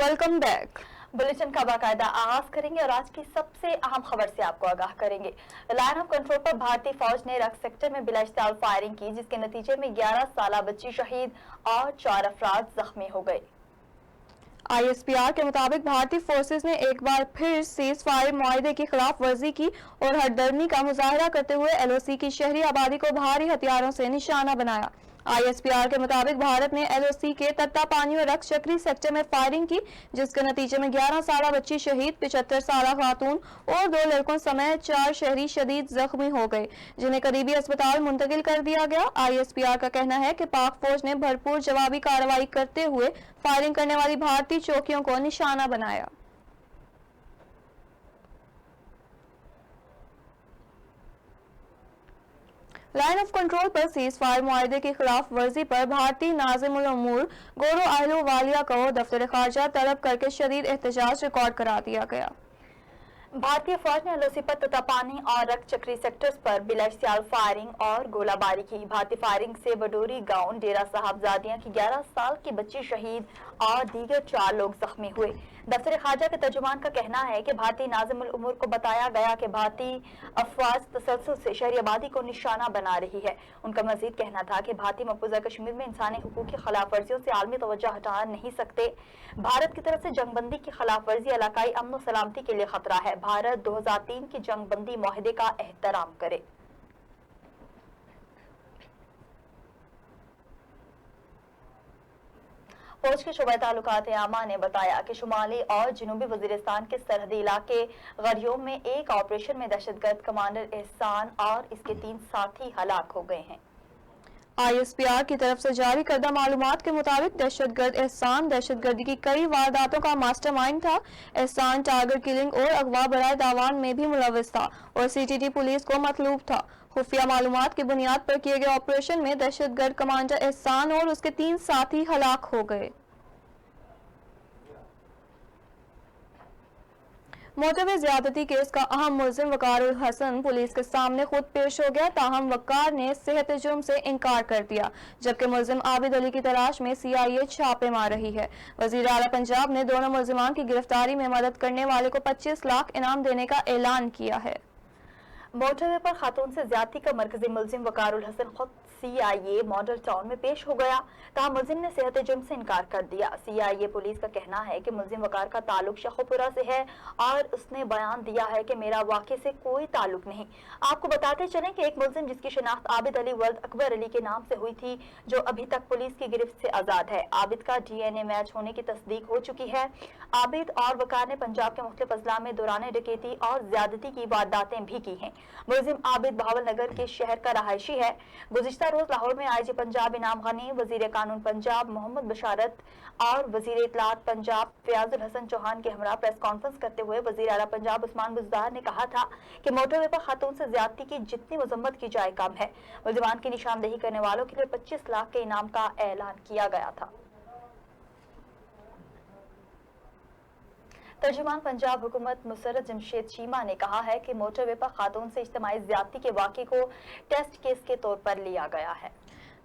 Welcome back. Bulletin का बाकायदा आगाज करेंगे और आज की सबसे अहम खबर से आपको आगाह करेंगे। लाइन ऑफ कंट्रोल पर भारतीय फौज ने रख सेक्टर में बिलाइश्तियाल फायरिंग की, जिसके नतीजे में 11 साला बच्ची शहीद और 4 अफराद जख्मी हो गए। ISPR के मुताबिक भारतीय फोर्सेस ने एक बार फिर सीज फायर मुआहदे की खिलाफ वर्जी की और हरदर्मी का मुजाहरा करते हुए LOC की शहरी आबादी को भारी हथियारों से निशाना बनाया। ISPR के मुताबिक भारत ने LOC के तत्तापानी और रक्त चक्री सेक्टर में फायरिंग की, जिसके नतीजे में 11 साला बच्ची शहीद, 75 साला खातून और 2 लड़कों समेत 4 शहरी शदीद जख्मी हो गए, जिन्हें करीबी अस्पताल मुंतकिल कर दिया गया। ISPR का कहना है कि पाक फौज ने भरपूर जवाबी कार्रवाई करते हुए फायरिंग करने वाली भारतीय चौकियों को निशाना बनाया। लाइन ऑफ कंट्रोल पर सीज फायर मुआहदे की खिलाफ वर्जी पर भारतीय नाज़िमुल उमूर गोरो अहलुवालिया को दफ्तर खारजा तलब करके शदीद एहतजाज रिकॉर्ड करा दिया गया। भारतीय फौज ने LOC पर तत्तापानी और रक्त चक्री सेक्टर्स पर बिलाइश्तियाल फायरिंग और गोलाबारी की। भारतीय फायरिंग से बडोरी गांव डेरा साहबजादियां की 11 साल की बच्ची शहीद और दीगर 4 लोग जख्मी हुए। दफ्तर खारजा के तर्जुमान का कहना है कि भारतीय नाज़िमुल उमूर को बताया गया कि भारतीय अफवाज तसलसल से शहरी आबादी को निशाना बना रही है। उनका मजीद कहना था कि भारतीय मकबूजा कश्मीर में इंसानी हुकूक की खिलाफ वर्जियों से आलमी तवज्जो हटा नहीं सकते। भारत की तरफ से जंगबंदी की खिलाफ वर्जी इलाकाई अमन और सलामती के लिए खतरा है। भारत 2003 की जंगबंदी मुआहदे का एहतराम करे। फौज के शोबा ताल्लुकात आमा ने बताया कि शुमाली और जनूबी वजीरिस्तान के सरहदी इलाके गरियोम में एक ऑपरेशन में दहशतगर्द कमांडर एहसान और इसके 3 साथी हलाक हो गए हैं। ISPR की तरफ से जारी करदा मालूमात के मुताबिक दहशतगर्द एहसान दहशतगर्दी की कई वारदातों का मास्टरमाइंड था। एहसान टारगेट किलिंग और अगवा बराए दावान में भी मुलविस था और CTT पुलिस को मतलूब था। खुफिया मालूमात की बुनियाद पर किए गए ऑपरेशन में दहशतगर्द कमांडर एहसान और उसके 3 साथी हलाक हो गए। मोटरवे ज्यादती केस का अहम मुलजिम वकारुल हसन पुलिस के सामने खुद पेश हो गया, ताहम वकार ने सेहत जुर्म से इनकार कर दिया, जबकि मुलजिम आबिद अली की तलाश में CIA छापे मार रही है। वजीर आला पंजाब ने दोनों मुलजिमान की गिरफ्तारी में मदद करने वाले को 25 लाख इनाम देने का ऐलान किया है। मोटरवे पर खातून से ज्यादती का मरकजी मुलजिम वकारुल हसन खुद CIA मॉडल टाउन में पेश हो गया, ताहम मुलजिम ने सेहत जुर्म से इनकार कर दिया। CIA पुलिस का कहना है कि मुलजिम वकार का ताल्लुक शेखोपुरा से है और उसने बयान दिया है कि मेरा वाक़े से कोई ताल्लुक नहीं। आपको बताते चलें कि एक मुलजिम जिसकी शिनाख्त आबिद अली वल्द अकबर अली के नाम से हुई थी, जो अभी तक पुलिस की गिरफ्त से आजाद है। आबिद का DNA मैच होने की तस्दीक हो चुकी है। आबिद और वकार ने पंजाब के मुख्तलिफ अजला में दौरान डकैती और ज्यादती की वारदातें भी की हैं। मुलजिम आबिद बहावल नगर के शहर का रहायशी है। गुज़िश्ता रोज लाहौर में IG पंजाब इनाम गनी, वजीर कानून पंजाब मोहम्मद बशारत और वजीर इत्तलात पंजाब फयाजुल हसन चौहान के हमरा प्रेस कॉन्फ्रेंस करते हुए वजीर आला पंजाब उस्मान बुज़दार ने कहा था कि मोटरवे पर खातून से ज्यादती की जितनी मजम्मत की जाए कम है। मुलजिमान की निशानदेही करने वालों के लिए 25 लाख के इनाम का ऐलान किया गया था। तर्जुमान पंजाब हुकूमत मुसर्रत जमशेद चीमा ने कहा है कि मोटरवे पर खातून से इज्तिमाई ज्यादती के वाक़े को टेस्ट केस के तौर पर लिया गया है।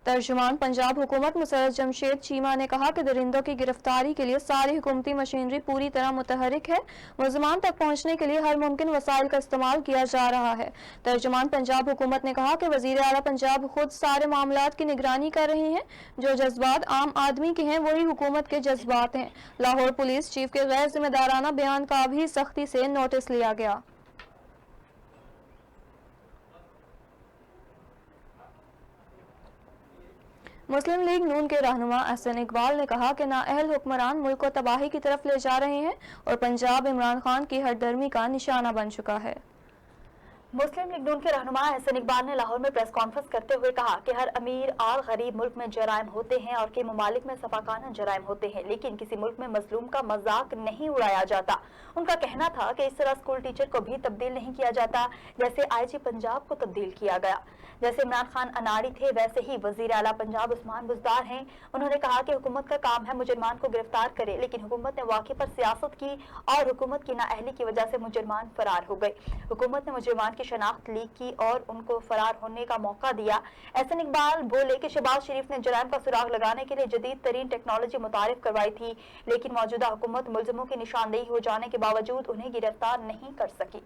तर्जुमान पंजाब हुकूमत मुसर्रत जमशेद चीमा ने कहा कि दरिंदों की गिरफ्तारी के लिए सारी हुकूमती मशीनरी पूरी तरह मुतहरिक है। मुलजमान तक पहुंचने के लिए हर मुमकिन वसाइल का इस्तेमाल किया जा रहा है। तर्जुमान पंजाब हुकूमत ने कहा कि वजीर आला पंजाब खुद सारे मामलात की निगरानी कर रही हैं। जो जज्बात आम आदमी के हैं वही हुकूमत के जज्बात हैं। लाहौर पुलिस चीफ के गैर जिम्मेदाराना बयान का भी सख्ती से नोटिस लिया गया। मुस्लिम लीग नून के रहनुमा एहसन इकबाल ने कहा कि नाअहल हुक्मरान मुल्क को तबाही की तरफ ले जा रहे हैं और पंजाब इमरान खान की हरदर्मी का निशाना बन चुका है। मुस्लिम लीग नून के रहनुमा एहसन इकबाल ने लाहौर में प्रेस कॉन्फ्रेंस करते हुए कहा कि हर अमीर और गरीब मुल्क में जराइम होते हैं और कई ममालिक में सफाकाना जराइम होते हैं, लेकिन किसी मुल्क में मजलूम का मजाक नहीं उड़ाया जाता। उनका कहना था कि इस तरह स्कूल टीचर को भी तब्दील नहीं किया जाता जैसे IG पंजाब को तब्दील किया गया। जैसे इमरान खान अनाड़ी थे वैसे ही वजीर आला पंजाब उस्मान बुज़दार हैं। उन्होंने कहा कि हुकूमत का काम है मुजरमान को गिरफ्तार करे, लेकिन हुकूमत ने वाक़े पर सियासत की और हुकूमत की नाअहली की वजह से मुजरमान फरार हो गए। हुकूमत ने मुजरमान की शनाख्त लीक की और उनको फरार होने का मौका दिया। एहसन इकबाल बोले कि शहबाज शरीफ ने जराइम का सुराग लगाने के लिए जदीद तरीन टेक्नोलॉजी मुतारिफ करवाई थी, लेकिन मौजूदा हुकूमत मुलजिमों की निशानदेही हो जाने के बावजूद उन्हें गिरफ्तार नहीं कर सकी।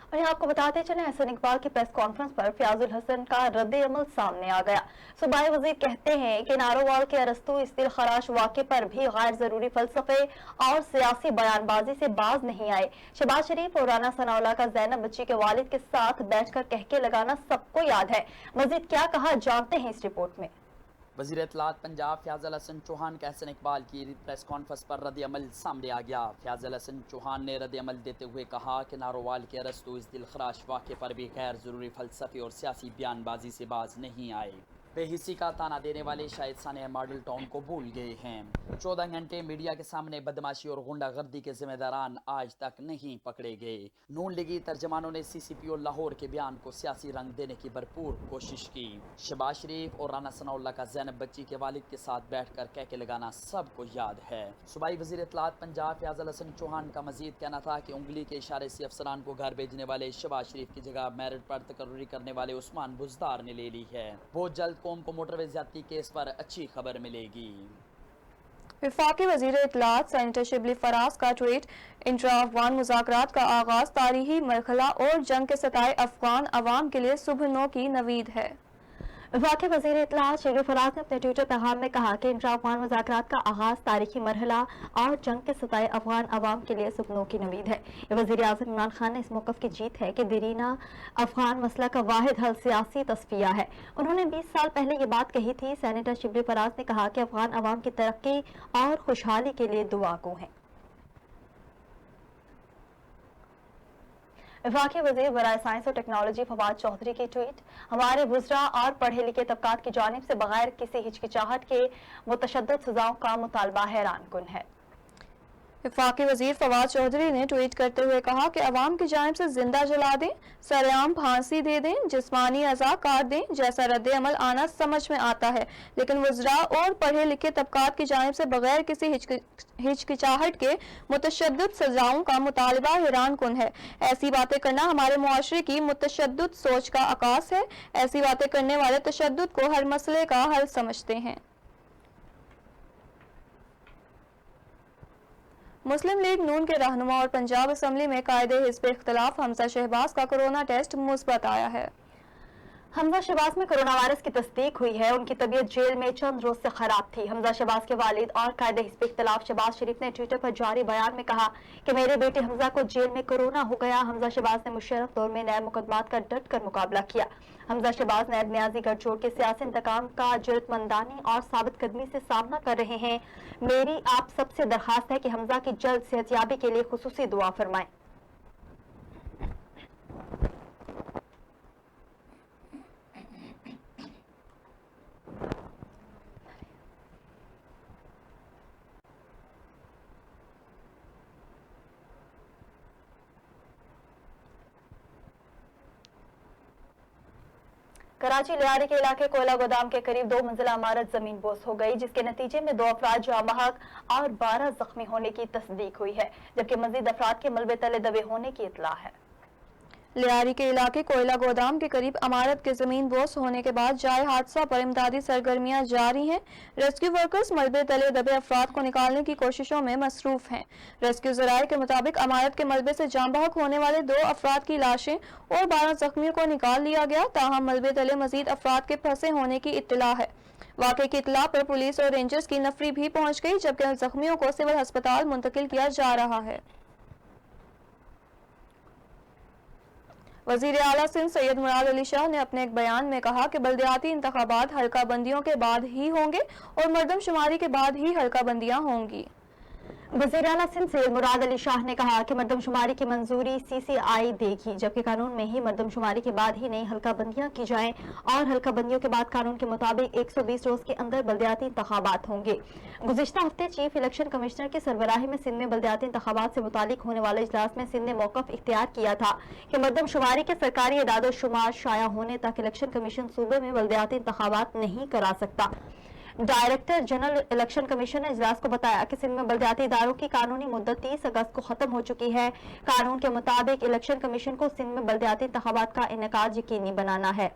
और यहाँ आपको बताते चले, एहसन इकबाल की प्रेस कॉन्फ्रेंस पर फयाजुल हसन का रद्द अमल सामने आ गया। सूबाई वजीर कहते हैं कि नारोवाल के अरस्तु इस दिल खराश वाक़े पर भी गैर जरूरी फलसफे और सियासी बयानबाजी से बाज नहीं आए। शहबाज शरीफ और राना सनाउल्लाह का ज़ैनब बच्ची के वालिद के साथ बैठकर कहके लगाना सबको याद है। मजीद क्या कहा जानते हैं इस रिपोर्ट में। वज़ीर इत्तलात पंजाब फयाजुल हसन चौहान का एहसन इकबाल की प्रेस कॉन्फ्रेंस पर रद्द अमल सामने आ गया। फयाजुल हसन चौहान ने रद्द अमल देते हुए कहा कि नारोवाल के अरस्तु इस दिलखराश वाक़े पर भी गैर ज़रूरी फ़लसफ़े और सियासी बयानबाजी से बाज नहीं आए। बेहिसी का ताना देने वाले शायद सानिया मॉडल टाउन को भूल गए हैं। 14 घंटे मीडिया के सामने बदमाशी और गुंडागर्दी के जिम्मेदारान आज तक नहीं पकड़े गए। नून लीगी तर्जमानों ने CCPO लाहौर के बयान को सियासी रंग देने की भरपूर कोशिश की। शहबाज शरीफ और राना सनाउल्लाह का ज़ैनब बच्ची के वालिद के साथ बैठकर कहके लगाना सबको याद है। सूबाई वज़ीर इत्तलात पंजाब फयाजुल हसन चौहान का मजीद कहना था कि उंगली के इशारे से अफसरान को घर भेजने वाले शहबाज शरीफ की जगह मेरिट पर तकर्री करने वाले उस्मान बुज़दार ने ले ली है। बहुत जल्द कौम को मोटरवे ज़्यादती केस पर अच्छी खबर मिलेगी। वफाकी वज़ीर इत्तलात सेनेटर शिबली फराज का ट्वीट, इंट्रा अफगान मुज़ाकरात का आगाज़ तारीखी मरहला और जंग के सताए अफगान अवाम के लिए सुबह नो की नवीद है। वफाकी वज़ीर इत्तलात शिबली फराज ने अपने ट्विटर पैगाम में कहा कि इंट्रा अफगान मुज़ाकरात का आगाज़ तारीखी मरहला और जंग के सताए अफगान अवाम के लिए सुपनों की नवीद है। वज़ीर आज़म इमरान खान ने इस मौक़िफ़ की जीत है कि दरीना अफगान मसला का वाहिद हल सियासी तस्फिया है। उन्होंने 20 साल पहले ये बात कही थी। सेनेटर शिबली फराज ने कहा कि अफगान अवाम की तरक्की और खुशहाली के लिए दुआगो हैं। वफाकी वज़ीर बराए साइंस और टेक्नोलॉजी फवाद चौधरी की ट्वीट, हमारे बुज़रा और पढ़े लिखे तबकात की जानिब से बगैर किसी हिचकिचाहट के मुतशद्दिद सज़ाओं का मुतालबा हैरान कुन है। वफाकी वज़ीर फवाद चौधरी ने ट्वीट करते हुए कहा कि अवाम की जानिब से जिंदा जला दें, सरेआम फांसी दे दें, जिस्मानी अज़ा काट दें जैसा रद्द अमल आना समझ में आता है, लेकिन वज़रा और पढ़े लिखे तबकात की जानिब से बगैर किसी हिचकिचाहट के मुतशद्दिद सज़ाओं का मुतालबा हैरान कुन है। ऐसी बातें करना हमारे मुआशरे की मुतशद्दिद सोच का अकास है। ऐसी बातें करने वाले तशद्दुद को हर मसले का हल समझते हैं। मुस्लिम लीग नून के रहनुमा और पंजाब असम्बली में कायदे हिज़्ब इख्तिलाफ हमजा शहबाज का कोरोना टेस्ट मुस्बत आया है। हमजा शहबाज में कोरोना वायरस की तस्दीक हुई है। उनकी तबीयत जेल में चंद रोज से खराब थी। हमजा शहबाज के वालिद और कायदे हिज़्ब इख्तिलाफ शहबाज शरीफ ने ट्विटर पर जारी बयान में कहा कि मेरे बेटे हमजा को जेल में कोरोना हो गया। हमजा शहबाज ने मुशर्रफ दौर में नए मुकदमात का डट कर मुकाबला किया। हमजा शहबाज नैब न्याजी गठजोड़ के सियासी इंतकाम का जरूरतमंदानी और साबित कदमी से सामना कर रहे हैं। मेरी आप सबसे दरखास्त है कि हमजा की जल्द सेहतयाबी के लिए खुसूसी दुआ फरमाएं। कराची लियारी के इलाके कोयला गोदाम के करीब 2 मंजिला इमारत जमीन बोस हो गई, जिसके नतीजे में 2 अफराद जाँ बहक और 12 जख्मी होने की तस्दीक हुई है, जबकि मजीद अफराद के मलबे तले दबे होने की इत्तला है। लियारी के इलाके कोयला गोदाम के करीब इमारत के जमीन बोस होने के बाद जाए हादसा पर इमदादी सरगर्मियां जारी हैं। रेस्क्यू वर्कर्स मलबे तले दबे अफराद को निकालने की कोशिशों में मसरूफ हैं। रेस्क्यू ज़राए के मुताबिक इमारत के मलबे से जाँ बहक होने वाले 2 अफराद की लाशें और 12 जख्मियों को निकाल लिया गया, ताहम मलबे तले मजीद अफराद के फंसे होने की इत्तला है। वाक़े की इत्तला पर पुलिस और रेंजर्स की नफरी भी पहुंच गई, जबकि जख्मियों को सिविल अस्पताल मुंतकिल किया जा रहा है। वज़ीर आला सिंध सैयद मुराद अली शाह ने अपने एक बयान में कहा कि बल्दियाती इंतखाबात हल्का बंदियों के बाद ही होंगे और मर्दमशुमारी के बाद ही हल्का बंदियां होंगी। वज़ीर आला सिंध सैयद मुराद अली शाह ने कहा कि मरदमशुमारी की मंजूरी CCI देगी, जबकि कानून में ही मरदमशुमारी के बाद ही नई हल्का बंदियां की जाएं और हल्का बंदियों के बाद कानून के मुताबिक 120 रोज के अंदर बल्दियाती इंतखाबात होंगे। गुज़िश्ता हफ्ते चीफ इलेक्शन कमिश्नर की सरबराही में सिंध में बल्दियाती इंतखाबात से मुतालिक होने वाले इजलास में सिंध ने मौक़िफ़ इख्तियार किया था कि मरदमशुमारी के सरकारी इदाद-ओ-शुमार शाया होने तक इलेक्शन कमीशन सूबे में बल्दियाती इंतखाबात नहीं करा सकता। डायरेक्टर जनरल इलेक्शन कमीशन ने इजलास को बताया कि सिंध में बल्दियाती इदारों की कानूनी मुद्दत 30 अगस्त को खत्म हो चुकी है। कानून के मुताबिक इलेक्शन कमीशन को सिंध में बल्दियाती इंतखाबात का इनेकाद यकीनी बनाना है।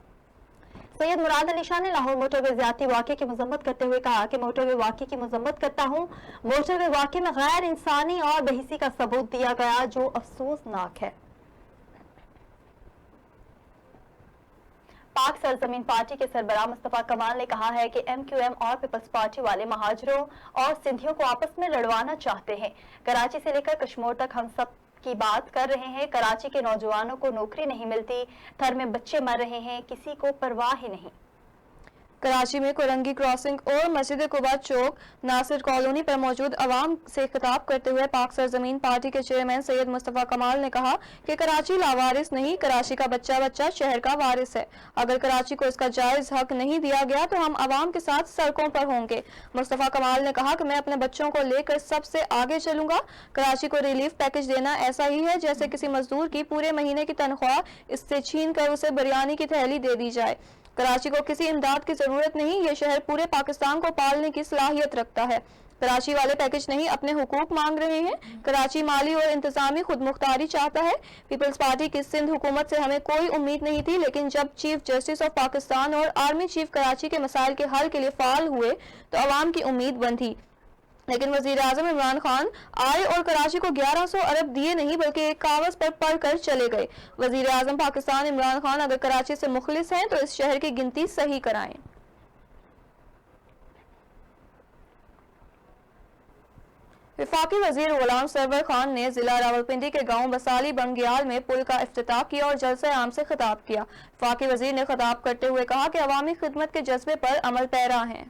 सैयद मुराद अली शाह ने लाहौर मोटरवे ज्यादती वाक़े की मजम्मत करते हुए कहा कि मोटरवे वाक़े की मजम्मत करता हूँ। मोटरवे वाक़े में गैर इंसानी और बेहिसी का सबूत दिया गया जो अफसोसनाक है। पाक सरजमीन पार्टी के सरबराह मुस्तफा कमाल ने कहा है कि MQM और पीपल्स पार्टी वाले महाजरों और सिंधियों को आपस में लड़वाना चाहते हैं। कराची से लेकर कश्मीर तक हम सब की बात कर रहे हैं। कराची के नौजवानों को नौकरी नहीं मिलती, थर में बच्चे मर रहे हैं, किसी को परवाह ही नहीं। कराची में कोरंगी क्रॉसिंग और मस्जिद कुबा चौक नासिर कॉलोनी पर मौजूद अवाम से खिताब करते हुए पाक सरजमीन पार्टी के चेयरमैन सैयद मुस्तफा कमाल ने कहा कि कराची लावारिस नहीं, कराची का बच्चा बच्चा शहर का वारिस है। अगर कराची को इसका जायज हक नहीं दिया गया तो हम अवाम के साथ सड़कों पर होंगे। मुस्तफा कमाल ने कहा कि मैं अपने बच्चों को लेकर सबसे आगे चलूंगा। कराची को रिलीफ पैकेज देना ऐसा ही है जैसे किसी मजदूर की पूरे महीने की तनख्वाह इससे छीन कर उसे बिरयानी की थैली दे दी जाए। कराची को किसी इमदाद की जरूरत नहीं, ये शहर पूरे पाकिस्तान को पालने की सलाहियत रखता है। कराची वाले पैकेज नहीं, अपने हुकूक मांग रहे हैं। कराची माली और इंतजामी खुद मुख्तारी चाहता है। पीपल्स पार्टी की सिंध हुकूमत से हमें कोई उम्मीद नहीं थी, लेकिन जब चीफ जस्टिस ऑफ पाकिस्तान और आर्मी चीफ कराची के मसाइल के हल के लिए फाल हुए तो अवाम की उम्मीद बंधी। लेकिन वजीर आजम इमरान खान आए और कराची को 1100 अरब दिए नहीं बल्कि एक कागज पर पढ़ कर चले गए। वजीर आजम पाकिस्तान इमरान खान अगर कराची से मुखलिस हैं तो इस शहर की गिनती सही कराएं। वफाकी वजीर गुलाम सरवर खान ने जिला रावलपिंडी के गांव बसाली बंगियाल में पुल का इफ्तिताह किया और जलसे आम से खिताब किया। वफाकी वजीर ने खिताब करते हुए कहा कि अवामी खिदमत के जज्बे पर अमल पैरा हैं।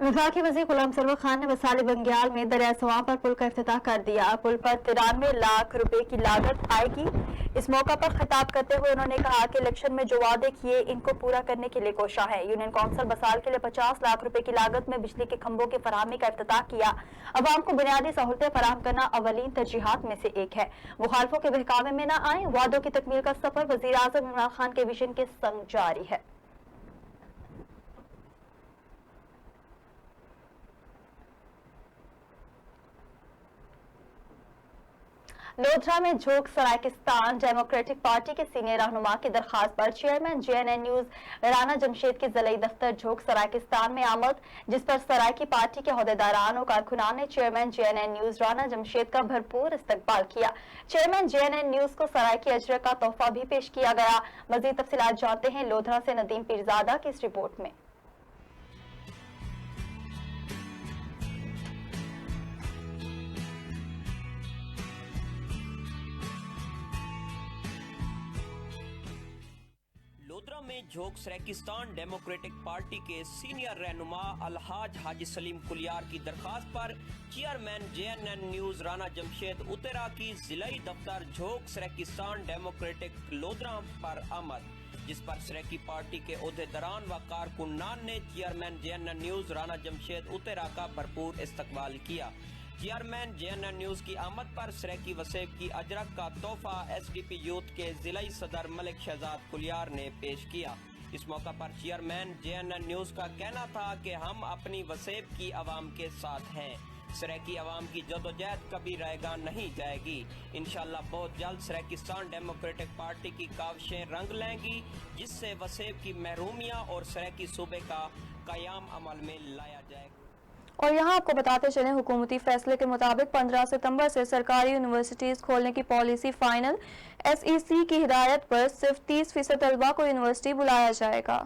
वफाकी वज़ीर गुलाम सरवर खान ने बसाली बंगियाल में दरिया सवां पर पुल का इफ्तिताह कर दिया। पुल पर 93 लाख रुपए की लागत आएगी। इस मौका पर खिताब करते हुए उन्होंने कहा कि इलेक्शन में जो वादे किए इनको पूरा करने के लिए कोशा है। यूनियन काउंसिल बसाल के लिए 50 लाख रुपए की लागत में बिजली के खंभों की फराहमी का इफ्तिताह किया। अवाम को बुनियादी सहूलतें फराहम करना अवलीन तरजीहात में से एक है। मुखालफों के बहकावे में न आए। वादों की तकमील का सफर वजीर आजम इमरान खान के विजन के संग जारी है। लोधरा में झोंक सराकिस्तान डेमोक्रेटिक पार्टी के सीनियर रहनुमा की दरखास्त पर chairman JNN news Rana Jamshed के ज़िला दफ्तर झोंक सराकिस्तान में आमद, जिस पर सराकी पार्टी के अहदेदारान और कारकुनान ने chairman JNN news Rana Jamshed का भरपूर इस्तकबाल किया। चेयरमैन JNN न्यूज को सराकी अजरक का तोहफा भी पेश किया गया। मजीद तफसीलात जानते हैं लोधरा से नदीम पीरजादा की इस रिपोर्ट में। लोधरा में झोंक सराकिस्तान डेमोक्रेटिक पार्टी के सीनियर रहनुमा अलहाज हाजी सलीम कुलियार की दरखास्त पर chairman JNN news Rana Jamshed उतरा की जिलाई दफ्तर झोंक सराकिस्तान डेमोक्रेटिक लोधरा पर आमद, जिस पर सराकी पार्टी के ओहदेदारान व कारकुनान ने chairman JNN news Rana Jamshed उतरा का भरपूर इस्तकबाल किया। चेयरमैन JNN न्यूज की आमद पर सराकी वसेब की अजरक का तोहफा SDP यूथ के जिलाई सदर मलिक शहजाद कुलियार ने पेश किया। इस मौका पर चेयरमैन JNN न्यूज का कहना था कि हम अपनी वसेब की आवाम के साथ हैं। सराकी आवाम की जदोजहद कभी रहेगा नहीं जाएगी। इंशाल्लाह बहुत जल्द सराकिस्तान डेमोक्रेटिक पार्टी की काविशें रंग लेंगी, जिससे वसेब की महरूमिया और सराकी सूबे का कयाम अमल में लाया जाएगा। और यहाँ आपको बताते चलें, हुकूमती फैसले के मुताबिक 15 सितंबर से सरकारी यूनिवर्सिटीज़ खोलने की पॉलिसी फाइनल। SEC की हिदायत पर सिर्फ 30% तलबा को यूनिवर्सिटी बुलाया जाएगा।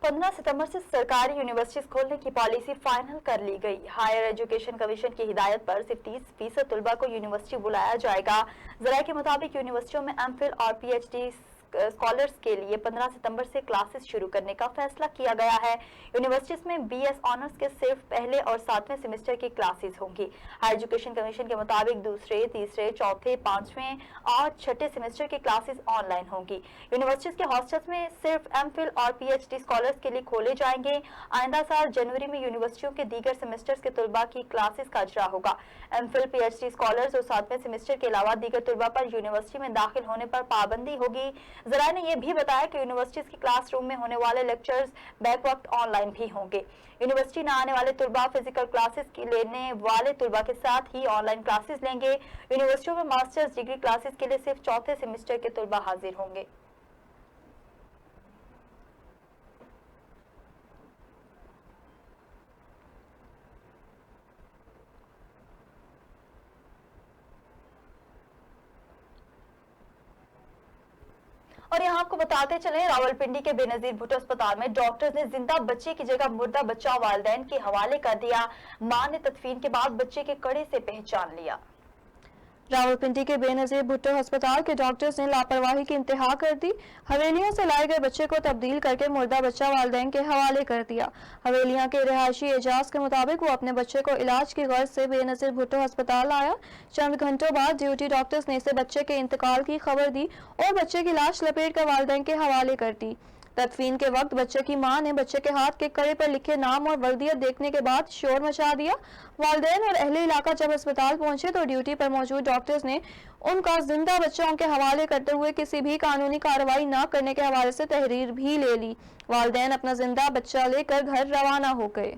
15 सितंबर से सरकारी यूनिवर्सिटीज खोलने की पॉलिसी फाइनल कर ली गई। हायर एजुकेशन कमीशन की हिदायत पर सिर्फ 30% तलबा को यूनिवर्सिटी बुलाया जाएगा। ज़राए के मुताबिक यूनिवर्सिटियों में MPhil और PhD स्कॉलर्स के लिए 15 सितंबर से क्लासेस शुरू करने का फैसला किया गया है। यूनिवर्सिटीज में बीएस ऑनर्स के सिर्फ पहले और 7वें सेमेस्टर की क्लासेस होंगी। हायर एजुकेशन कमीशन के मुताबिक दूसरे, तीसरे, चौथे, 5वें और 6ठे सेमेस्टर की क्लासेस ऑनलाइन होंगी। यूनिवर्सिटीज के हॉस्टल्स में सिर्फ एमफिल और पीएचडी स्कॉलर्स के लिए खोले जाएंगे। आइंदा साल जनवरी में यूनिवर्सिटियों के दीगर सेमेस्टर्स के तलबा की क्लासेस का इजरा होगा। एमफिल, पीएचडी स्कॉलर्स और 7वें सेमेस्टर के अलावा दीगर तलबा पर यूनिवर्सिटी में दाखिल होने पर पाबंदी होगी। ज़राए ने यह भी बताया कि यूनिवर्सिटीज की क्लासरूम में होने वाले लेक्चर्स बैक वक्त ऑनलाइन भी होंगे। यूनिवर्सिटी न आने वाले तलबा फिजिकल क्लासेस की लेने वाले तलबा के साथ ही ऑनलाइन क्लासेस लेंगे। यूनिवर्सिटियों में मास्टर्स डिग्री क्लासेस के लिए सिर्फ चौथे सेमेस्टर के तलबा हाजिर होंगे। और यहाँ आपको बताते चले, रावलपिंडी के बेनजीर भुट्टो अस्पताल में डॉक्टर्स ने जिंदा बच्चे की जगह मुर्दा बच्चा वालिदैन के हवाले कर दिया। मां ने तदफीन के बाद बच्चे के कड़े से पहचान लिया। रावलपिंडी के बेनजीर भुट्टो अस्पताल के डॉक्टर्स ने लापरवाही की इंतहा कर दी। हवेलियों से लाए गए बच्चे को तब्दील करके मुर्दा बच्चा वालिदैन के हवाले कर दिया। हवेलियां के रिहायशी एजाज के मुताबिक वो अपने बच्चे को इलाज की गर्ज से बेनजीर भुट्टो अस्पताल आया। चंद घंटों बाद ड्यूटी डॉक्टर्स ने इसे बच्चे के इंतकाल की खबर दी और बच्चे की लाश लपेट कर वालिदैन के हवाले कर दी। तदफीन के वक्त बच्चे की मां ने बच्चे के हाथ के कड़े पर लिखे नाम और वर्दियत देखने के बाद शोर मचा दिया। वालिदैन और अहले इलाका जब अस्पताल पहुंचे तो ड्यूटी पर मौजूद डॉक्टर्स ने उनका जिंदा बच्चों के हवाले करते हुए किसी भी कानूनी कार्रवाई न करने के हवाले से तहरीर भी ले ली। वालिदैन अपना जिंदा बच्चा लेकर घर रवाना हो गए।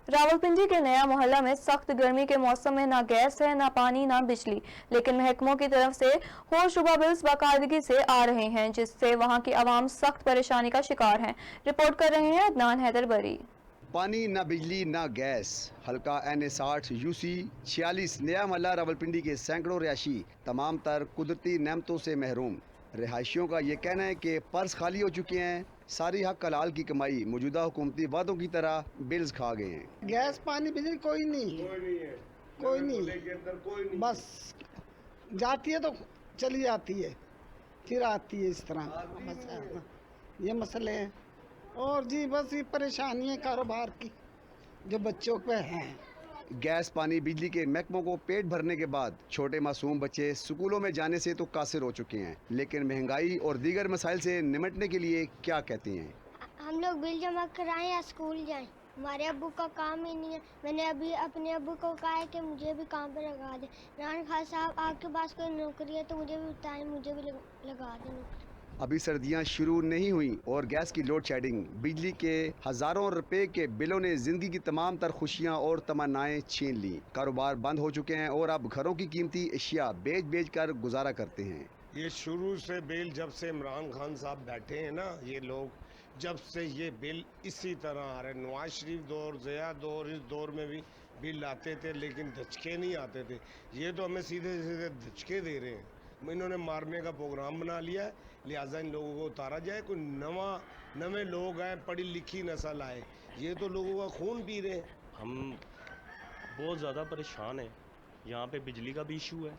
रावलपिंडी के नया मोहल्ला में सख्त गर्मी के मौसम में ना गैस है, ना पानी, ना बिजली, लेकिन महकमों की तरफ से होशरुबा बिल्स बाकायदगी से आ रहे हैं, जिससे वहां की आवाम सख्त परेशानी का शिकार हैं। रिपोर्ट कर रहे हैं अदनान हैदर बरी। पानी, ना बिजली, ना गैस। हल्का NA60 UC 46 नया मोहल्ला रावलपिंडी के सैकड़ों रिहायशी तमाम तर कुदरती नेमतों से महरूम। रिहायशियों का ये कहना है कि पर्स खाली हो चुके हैं। सारी हक हलाल की कमाई मौजूदा हुकूमती वादों की तरह बिल्स खा गए हैं। गैस, पानी, बिजली कोई नहीं है, कोई नहीं। बस जाती है तो चली जाती है, फिर आती है, इस तरह ये मसले हैं। और जी बस ये परेशानी है कारोबार की जो बच्चों पे हैं। गैस, पानी, बिजली के महकमों को पेट भरने के बाद छोटे मासूम बच्चे स्कूलों में जाने से तो कासिर हो चुके हैं, लेकिन महंगाई और दीगर मसाइल से निमटने के लिए क्या कहती हैं? हम लोग बिल जमा कराएं या स्कूल जाएं, हमारे अब्बू का काम ही नहीं है। मैंने अभी अपने अब्बू को कहा है कि मुझे भी काम पे लगा दे। इमरान खान साहब, आपके पास कोई नौकरी है तो मुझे भी बताएं, मुझे भी लगा दें नौकरी। अभी सर्दियां शुरू नहीं हुई और गैस की लोड शेडिंग, बिजली के हजारों रुपए के बिलों ने जिंदगी की तमाम तर खुशियां और तमन्नाएं छीन ली। कारोबार बंद हो चुके हैं और अब घरों की कीमती अशिया बेच बेच कर गुजारा करते हैं। ये शुरू से बिल जब से इमरान खान साहब बैठे हैं ना, ये लोग जब से ये बिल इसी तरह आ रहे। नवाज शरीफ दौर, ज़िया दौर, इस दौर में भी बिल आते थे लेकिन धचके नहीं आते थे। ये तो हमें सीधे सीधे धचके दे रहे हैं। इन्होंने मारने का प्रोग्राम बना लिया है, लिहाजा इन लोगों को उतारा जाए। कोई नवे लोग आए, पढ़ी लिखी नस्ल आए, ये तो लोगों का खून पी रहे हैं। हम बहुत ज़्यादा परेशान हैं। यहाँ पे बिजली का भी इशू है,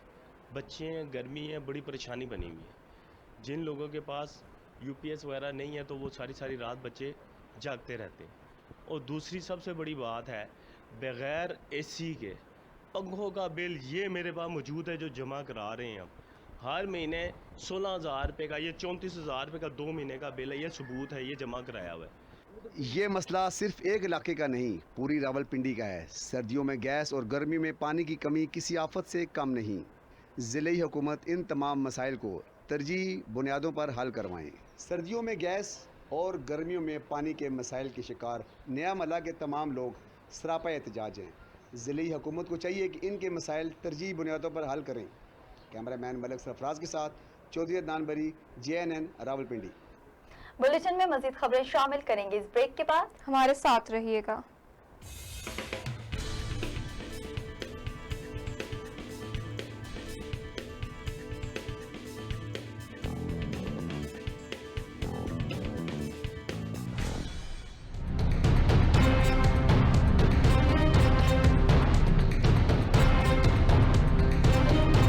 बच्चे हैं, गर्मी है, बड़ी परेशानी बनी हुई है। जिन लोगों के पास UPS वगैरह नहीं है तो वो सारी सारी रात बच्चे जागते रहते हैं। और दूसरी सबसे बड़ी बात है, बग़ैर AC के पंखों का बिल ये मेरे पास मौजूद है जो जमा करा रहे हैं। अब हर महीने 16,000 रुपये का, ये 34,000 रुपये का 2 महीने का बिल है। ये सबूत है, ये जमा कराया हुआ है। ये मसला सिर्फ एक इलाके का नहीं, पूरी रावलपिंडी का है। सर्दियों में गैस और गर्मी में पानी की कमी किसी आफत से कम नहीं। ज़िले हुकूमत इन तमाम मसाइल को तरजीह बुनियादों पर हल करवाएं। सर्दियों में गैस और गर्मियों में पानी के मसाइल के शिकार नया मोहल्ला के तमाम लोग सरापा एहतजाज हैं। ज़िले हुकूमत को चाहिए कि इनके मसाइल तरजीह बुनियादों पर हल करें। कैमरामैन मलिक सरफराज के साथ चौधरी अदनान बरी, JNN रावलपिंडी। बुलेटिन में मजीद खबरें शामिल करेंगे इस ब्रेक के बाद। हमारे साथ रहिएगा।